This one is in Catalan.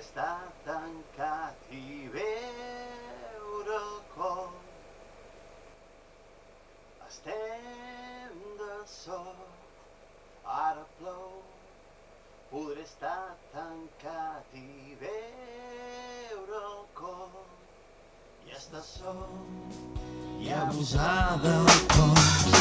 estar tancat i veure com estem de sort. Ara plou, podré estar tancat i veure com i estar sol i abusar del cos.